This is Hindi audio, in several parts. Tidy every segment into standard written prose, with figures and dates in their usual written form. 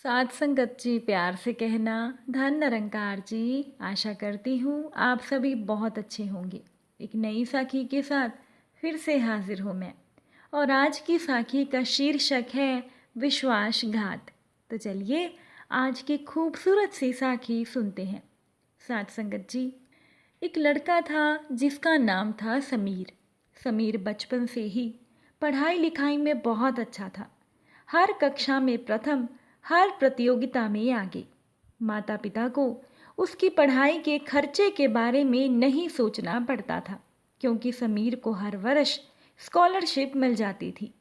साथ संगत जी, प्यार से कहना। धन निरंकार जी, आशा करती हूँ आप सभी बहुत अच्छे होंगे। एक नई साखी के साथ फिर से हाजिर हूँ मैं। और आज की साखी का शीर्षक है विश्वासघात। तो चलिए आज की खूबसूरत सी साखी सुनते हैं। साथ संगत जी, एक लड़का था जिसका नाम था समीर। समीर बचपन से ही पढ़ाई लिखाई में बहुत अच्छा था। हर कक्षा में प्रथम, हर प्रतियोगिता में आगे। माता पिता को उसकी पढ़ाई के खर्चे के बारे में नहीं सोचना पड़ता था, क्योंकि समीर को हर वर्ष स्कॉलरशिप मिल जाती थी।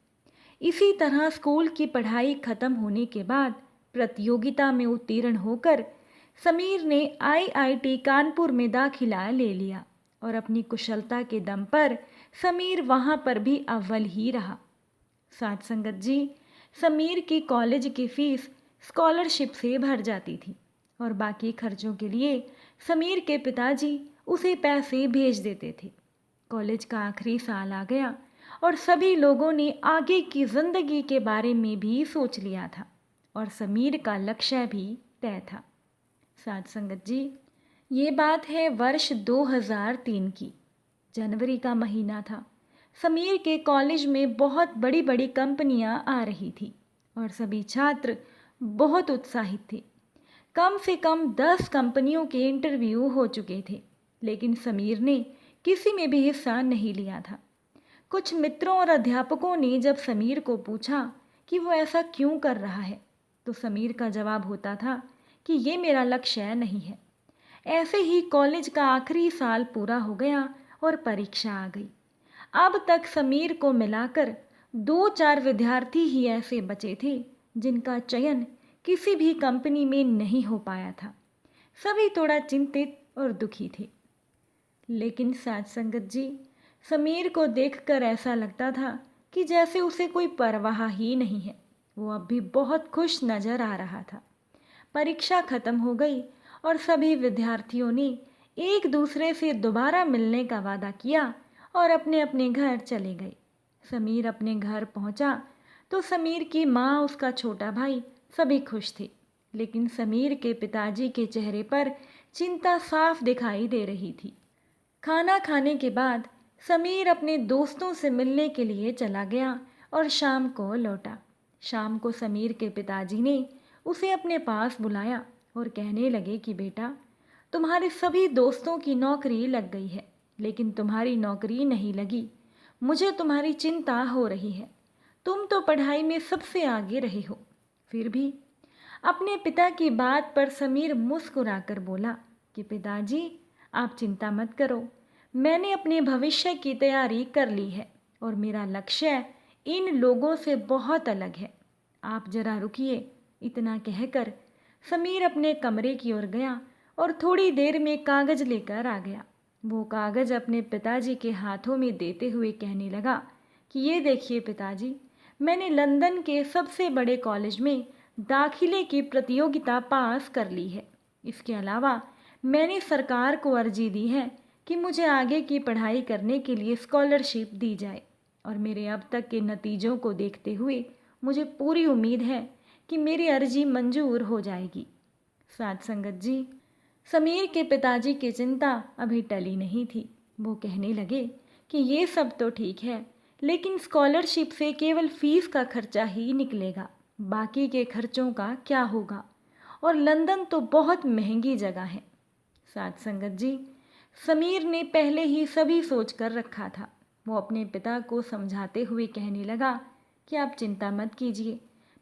इसी तरह स्कूल की पढ़ाई खत्म होने के बाद प्रतियोगिता में उत्तीर्ण होकर समीर ने आईआईटी कानपुर में दाखिला ले लिया और अपनी कुशलता के दम पर समीर वहां पर भी अव्वल ही रहा। साथ संगत जी, समीर की कॉलेज की फीस स्कॉलरशिप से भर जाती थी और बाकी खर्चों के लिए समीर के पिताजी उसे पैसे भेज देते थे। कॉलेज का आखिरी साल आ गया और सभी लोगों ने आगे की जिंदगी के बारे में भी सोच लिया था और समीर का लक्ष्य भी तय था। साथ संगत जी, ये बात है वर्ष 2003 की। जनवरी का महीना था। समीर के कॉलेज में बहुत बड़ी बड़ी कंपनियां आ रही थी और सभी छात्र बहुत उत्साहित थे। कम से कम 10 कंपनियों के इंटरव्यू हो चुके थे, लेकिन समीर ने किसी में भी हिस्सा नहीं लिया था। कुछ मित्रों और अध्यापकों ने जब समीर को पूछा कि वो ऐसा क्यों कर रहा है, तो समीर का जवाब होता था कि ये मेरा लक्ष्य नहीं है। ऐसे ही कॉलेज का आखिरी साल पूरा हो गया और परीक्षा आ गई। अब तक समीर को मिलाकर 2-4 विद्यार्थी ही ऐसे बचे थे जिनका चयन किसी भी कंपनी में नहीं हो पाया था। सभी थोड़ा चिंतित और दुखी थे। लेकिन साथ संगत जी, समीर को देखकर ऐसा लगता था कि जैसे उसे कोई परवाह ही नहीं है। वो अब भी बहुत खुश नजर आ रहा था। परीक्षा खत्म हो गई और सभी विद्यार्थियों ने एक दूसरे से दोबारा मिलने का वादा किया और अपने अपने घर चले गए। समीर अपने घर पहुंचा तो समीर की माँ, उसका छोटा भाई सभी खुश थे, लेकिन समीर के पिताजी के चेहरे पर चिंता साफ दिखाई दे रही थी। खाना खाने के बाद समीर अपने दोस्तों से मिलने के लिए चला गया और शाम को लौटा। शाम को समीर के पिताजी ने उसे अपने पास बुलाया और कहने लगे कि बेटा, तुम्हारे सभी दोस्तों की नौकरी लग गई है, लेकिन तुम्हारी नौकरी नहीं लगी। मुझे तुम्हारी चिंता हो रही है। तुम तो पढ़ाई में सबसे आगे रहे हो। फिर भी अपने पिता की बात पर समीर मुस्कुराकर बोला कि पिताजी, आप चिंता मत करो। मैंने अपने भविष्य की तैयारी कर ली है और मेरा लक्ष्य इन लोगों से बहुत अलग है। आप जरा रुकिए। इतना कहकर समीर अपने कमरे की ओर गया और थोड़ी देर में कागज लेकर आ गया। वो कागज अपने पिताजी के हाथों में देते हुए कहने लगा कि ये देखिए पिताजी, मैंने लंदन के सबसे बड़े कॉलेज में दाखिले की प्रतियोगिता पास कर ली है। इसके अलावा मैंने सरकार को अर्जी दी है कि मुझे आगे की पढ़ाई करने के लिए स्कॉलरशिप दी जाए और मेरे अब तक के नतीजों को देखते हुए मुझे पूरी उम्मीद है कि मेरी अर्जी मंजूर हो जाएगी। साथ संगत जी, समीर के पिताजी की चिंता अभी टली नहीं थी। वो कहने लगे कि ये सब तो ठीक है, लेकिन स्कॉलरशिप से केवल फीस का खर्चा ही निकलेगा। बाकी के खर्चों का क्या होगा? और लंदन तो बहुत महंगी जगह है। साथ संगत जी, समीर ने पहले ही सभी सोच कर रखा था। वो अपने पिता को समझाते हुए कहने लगा कि आप चिंता मत कीजिए।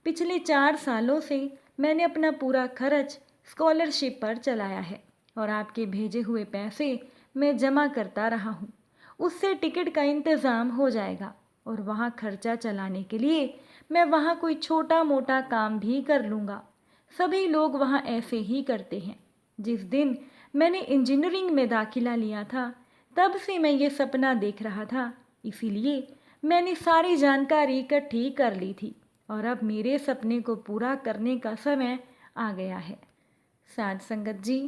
पिछले 4 सालों से मैंने अपना पूरा खर्च स्कॉलरशिप पर चलाया है और आपके भेजे हुए पैसे मैं जमा करता रहा हूँ। उससे टिकट का इंतज़ाम हो जाएगा और वहाँ खर्चा चलाने के लिए मैं वहाँ कोई छोटा मोटा काम भी कर लूँगा। सभी लोग वहाँ ऐसे ही करते हैं। जिस दिन मैंने इंजीनियरिंग में दाखिला लिया था, तब से मैं ये सपना देख रहा था, इसीलिए मैंने सारी जानकारी इकट्ठी कर ली थी और अब मेरे सपने को पूरा करने का समय आ गया है। साथ संगत जी,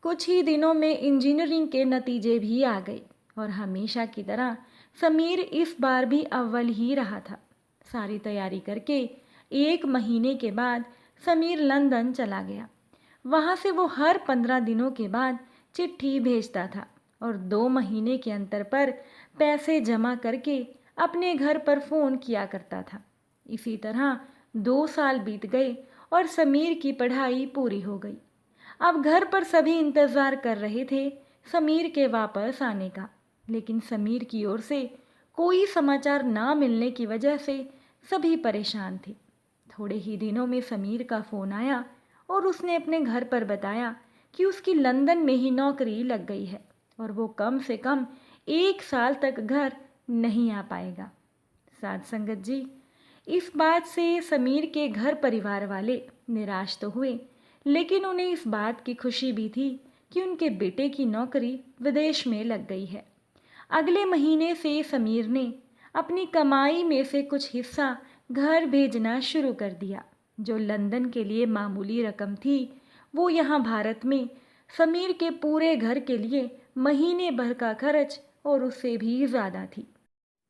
कुछ ही दिनों में इंजीनियरिंग के नतीजे भी आ गए और हमेशा की तरह समीर इस बार भी अव्वल ही रहा था। सारी तैयारी करके 1 महीने के बाद समीर लंदन चला गया। वहाँ से वो हर 15 दिनों के बाद चिट्ठी भेजता था और 2 महीने के अंतर पर पैसे जमा करके अपने घर पर फ़ोन किया करता था। इसी तरह 2 साल बीत गए और समीर की पढ़ाई पूरी हो गई। अब घर पर सभी इंतज़ार कर रहे थे समीर के वापस आने का, लेकिन समीर की ओर से कोई समाचार ना मिलने की वजह से सभी परेशान थे। थोड़े ही दिनों में समीर का फ़ोन आया और उसने अपने घर पर बताया कि उसकी लंदन में ही नौकरी लग गई है और वो कम से कम 1 साल तक घर नहीं आ पाएगा। साथ संगत जी, इस बात से समीर के घर परिवार वाले निराश तो हुए, लेकिन उन्हें इस बात की खुशी भी थी कि उनके बेटे की नौकरी विदेश में लग गई है। अगले महीने से समीर ने अपनी कमाई में से कुछ हिस्सा घर भेजना शुरू कर दिया। जो लंदन के लिए मामूली रकम थी, वो यहाँ भारत में समीर के पूरे घर के लिए महीने भर का खर्च और उससे भी ज़्यादा थी।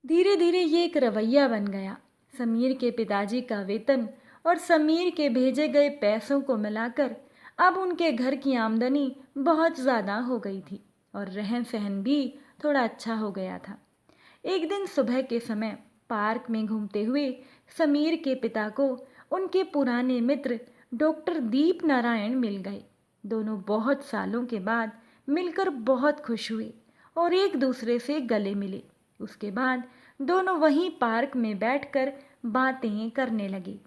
धीरे धीरे ये एक रवैया बन गया। समीर के पिताजी का वेतन और समीर के भेजे गए पैसों को मिलाकर अब उनके घर की आमदनी बहुत ज़्यादा हो गई थी और रहन सहन भी थोड़ा अच्छा हो गया था। एक दिन सुबह के समय पार्क में घूमते हुए समीर के पिता को उनके पुराने मित्र डॉक्टर दीप नारायण मिल गए। दोनों बहुत सालों के बाद मिलकर बहुत खुश हुए और एक दूसरे से गले मिले। उसके बाद दोनों वहीं पार्क में बैठकर बातें करने लगे।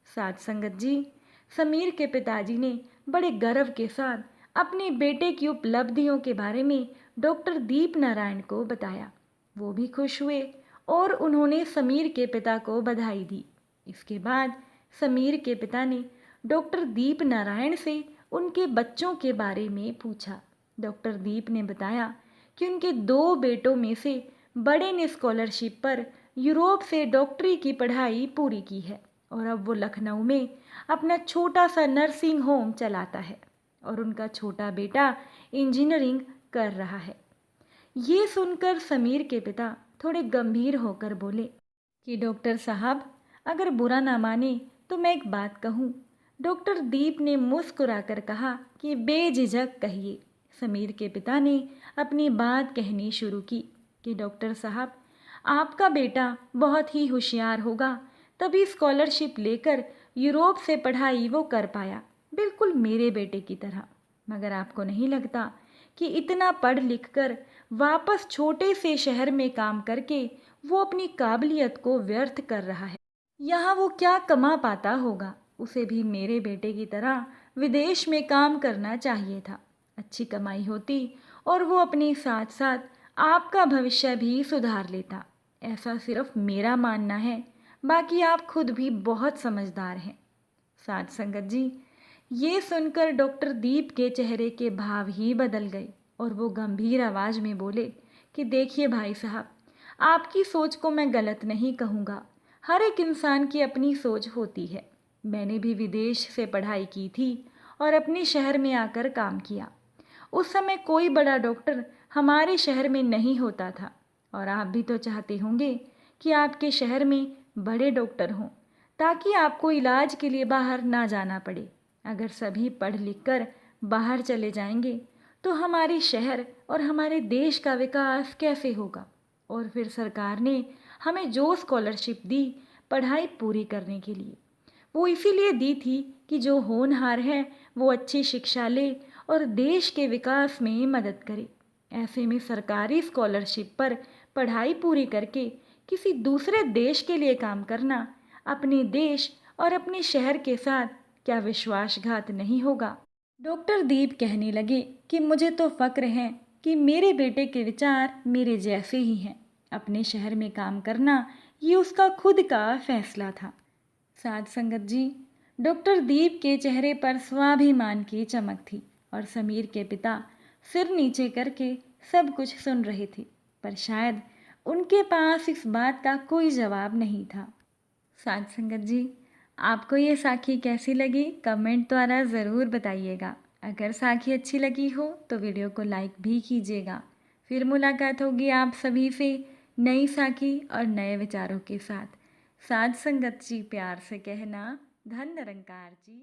साथ संगत जी, समीर के पिताजी ने बड़े गर्व के साथ अपने बेटे की उपलब्धियों के बारे में डॉक्टर दीप नारायण को बताया। वो भी खुश हुए और उन्होंने समीर के पिता को बधाई दी। इसके बाद समीर के पिता ने डॉक्टर दीप नारायण से उनके बच्चों के बारे में पूछा। डॉक्टर दीप ने बताया कि उनके 2 बेटों में से बड़े ने स्कॉलरशिप पर यूरोप से डॉक्टरी की पढ़ाई पूरी की है और अब वो लखनऊ में अपना छोटा सा नर्सिंग होम चलाता है और उनका छोटा बेटा इंजीनियरिंग कर रहा है। ये सुनकर समीर के पिता थोड़े गंभीर होकर बोले कि डॉक्टर साहब, अगर बुरा ना माने तो मैं एक बात कहूँ। डॉक्टर दीप ने मुस्कुराकर कहा कि बेझिझक कहिए। समीर के पिता ने अपनी बात कहनी शुरू की कि डॉक्टर साहब, आपका बेटा बहुत ही होशियार होगा, तभी स्कॉलरशिप लेकर यूरोप से पढ़ाई वो कर पाया, बिल्कुल मेरे बेटे की तरह। मगर आपको नहीं लगता कि इतना पढ़ लिख कर वापस छोटे से शहर में काम करके वो अपनी काबिलियत को व्यर्थ कर रहा है? यहाँ वो क्या कमा पाता होगा? उसे भी मेरे बेटे की तरह विदेश में काम करना चाहिए था। अच्छी कमाई होती और वो अपने साथ साथ आपका भविष्य भी सुधार लेता। ऐसा सिर्फ मेरा मानना है, बाकी आप खुद भी बहुत समझदार हैं। साथ संगत जी, ये सुनकर डॉक्टर दीप के चेहरे के भाव ही बदल गए और वो गंभीर आवाज़ में बोले कि देखिए भाई साहब, आपकी सोच को मैं गलत नहीं कहूँगा। हर एक इंसान की अपनी सोच होती है। मैंने भी विदेश से पढ़ाई की थी और अपने शहर में आकर काम किया। उस समय कोई बड़ा डॉक्टर हमारे शहर में नहीं होता था और आप भी तो चाहते होंगे कि आपके शहर में बड़े डॉक्टर हों ताकि आपको इलाज के लिए बाहर ना जाना पड़े। अगर सभी पढ़ लिख कर बाहर चले जाएंगे तो हमारे शहर और हमारे देश का विकास कैसे होगा? और फिर सरकार ने हमें जो स्कॉलरशिप दी पढ़ाई पूरी करने के लिए, वो इसीलिए दी थी कि जो होनहार है वो अच्छी शिक्षा ले और देश के विकास में मदद करे। ऐसे में सरकारी स्कॉलरशिप पर पढ़ाई पूरी करके किसी दूसरे देश के लिए काम करना अपने देश और अपने शहर के साथ क्या विश्वासघात नहीं होगा? डॉक्टर दीप कहने लगे कि मुझे तो फ़क्र है कि मेरे बेटे के विचार मेरे जैसे ही हैं। अपने शहर में काम करना ये उसका खुद का फैसला था। साथ संगत जी, डॉक्टर दीप के चेहरे पर स्वाभिमान की चमक थी और समीर के पिता सिर नीचे करके सब कुछ सुन रहे थे, पर शायद उनके पास इस बात का कोई जवाब नहीं था। साथ संगत जी, आपको ये साखी कैसी लगी कमेंट द्वारा ज़रूर बताइएगा। अगर साखी अच्छी लगी हो तो वीडियो को लाइक भी कीजिएगा। फिर मुलाकात होगी आप सभी से नई साखी और नए विचारों के साथ। साथ संगत जी, प्यार से कहना। धन निरंकार जी।